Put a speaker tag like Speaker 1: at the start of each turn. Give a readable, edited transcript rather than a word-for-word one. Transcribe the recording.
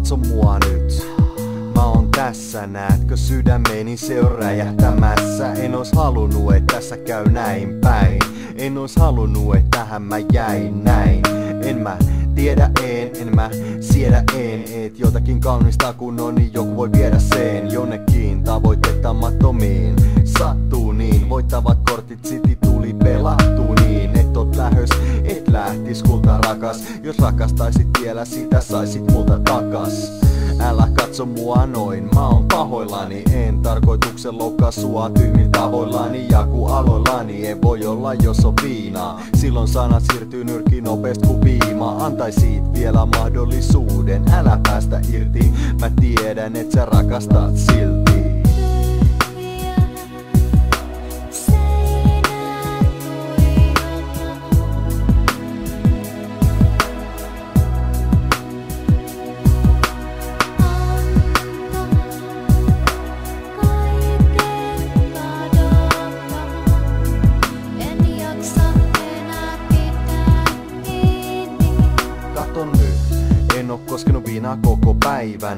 Speaker 1: katso mua nyt. Mä oon tässä, näetkö sydämeni se on räjähtämässä. En ois halunnut, et tässä käy näin päin. En ois halunnut, et tähän mä jäin näin. En mä tiedä, en mä siedä, et jotakin kaunista kun on, niin joku voi viedä sen jonnekin tavoitettamattomiin. Sattuu niin, voittavat kortit City tuli pelattu niin. Et oot lähös, et lähtis kulta rakas. Jos rakastaisit vielä sitä saisit multa takas. Älä katso mua noin, mä oon pahoillani. En tarkoituksen loukkaa sua tyhmin tavoillani. Ja kun aloillani ei voi olla jos on viinaa. Silloin sanat siirtyy nyrkkiin nopeest ku viima. Antaisit vielä mahdollisuuden, älä päästä irti. Mä tiedän et sä rakastat silti. En oo koskenut viinaa koko päivän.